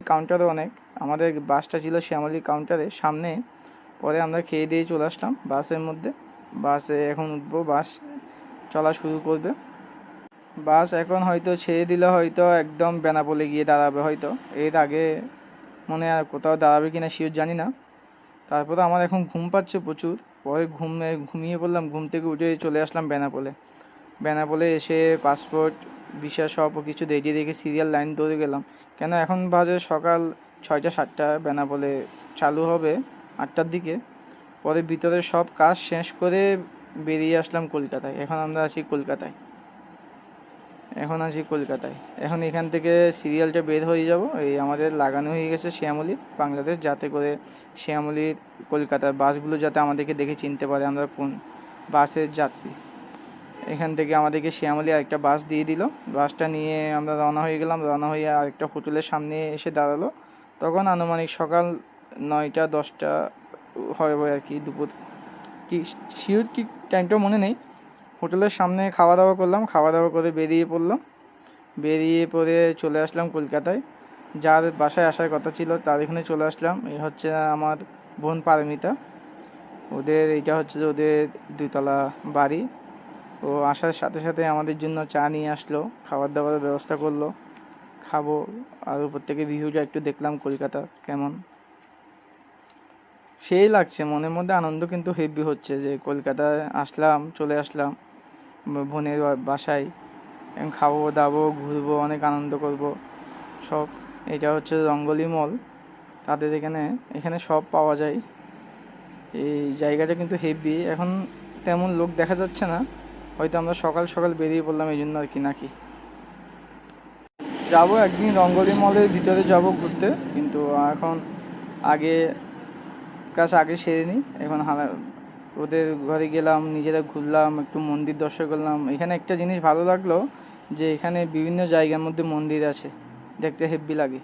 কাউন্টারও অনেক। আমাদের বাসটা ছিল শ্যামলী কাউন্টারের সামনে। পরে আমরা খেয়ে দিয়ে চলে আসলাম বাসের মধ্যে। বাসে এখন উঠবো, বাস চলা শুরু করবে। বাস এখন হয়তো ছেড়ে দিলে হয়তো একদম বেনাপোলে গিয়ে দাঁড়াবে হয়তো। এর আগে মনে আর কোথাও দাঁড়াবে কিনা শিওর জানি না। তারপরে আমার এখন ঘুম পাচ্ছে প্রচুর। পরে ঘুমিয়ে পড়লাম, ঘুম থেকে উঠে চলে আসলাম বেনাপোলে। বেনাপোলে এসে পাসপোর্ট ভিসা সব কিছু রেডি রেখে সিরিয়াল লাইন ধরে গেলাম। কেন এখন বাজে সকাল 6টা 7টা, বেনাপোলে চালু হবে 8টার দিকে। পরে ভিতরে সব কাজ শেষ করে বেরিয়ে আসলাম কলকাতায়। এখন আছি কলকাতায়। এখন এখান থেকে সিরিয়ালটা বের হয়ে যাব। এই আমাদের লাগানো হয়ে গেছে শ্যামলী বাংলাদেশ, যাতে করে শ্যামলীর কলকাতার বাসগুলো যাতে আমাদেরকে দেখে চিনতে পারে আমরা কোন বাসের যাত্রী। এখান থেকে আমাদেরকে শ্যামলী আরেকটা বাস দিয়ে দিল। বাসটা নিয়ে আমরা রওনা হয়ে গেলাম। রওনা হয়ে আরেকটা হোটেলের সামনে এসে দাঁড়ালো। তখন আনুমানিক সকাল 9টা 10টা হবে আর কি, দুপুর। ঠিক শিওর ঠিক টাইমটা মনে নেই। হোটেলের সামনে খাওয়া দাওয়া করলাম, খাওয়া দাওয়া করে বেরিয়ে পড়ে চলে আসলাম কলকাতায়। যার বাসায় আসার কথা ছিল তার এখানে চলে আসলাম। এই হচ্ছে আমার বোন পারমিতা। এইটা হচ্ছে ওদের 2তলা বাড়ি। ও আসার সাথে সাথে আমাদের জন্য চা নিয়ে আসলো, খাবার দাবারের ব্যবস্থা করলো, খাবো। আর উপর থেকে ভিউটা একটু দেখলাম কলকাতা কেমন। সেই লাগছে, মনের মধ্যে আনন্দ কিন্তু হেভি হচ্ছে যে কলকাতায় চলে আসলাম বোনের বাসায়। খাবো দাবো, ঘুরবো, অনেক আনন্দ করব সব। এটা হচ্ছে রঙ্গলি মল। তাদের এখানে সব পাওয়া যায়। এই জায়গাটা কিন্তু হেভি। এখন তেমন লোক দেখা যাচ্ছে না, হয়তো আমরা সকাল সকাল বেরিয়ে পড়লাম এই জন্য আর কি। নাকি যাবো একদিন রঙ্গলি মলের ভিতরে যাব ঘুরতে, কিন্তু এখন আগে সেরে নিই। এখন ওদের ঘরে গেলাম, নিজেরা ঘুরলাম, একটু মন্দির দর্শন করলাম। এখানে একটা জিনিস ভালো লাগলো যে এখানে বিভিন্ন জায়গার মধ্যে মন্দির আছে, দেখতে হেব্বি লাগে।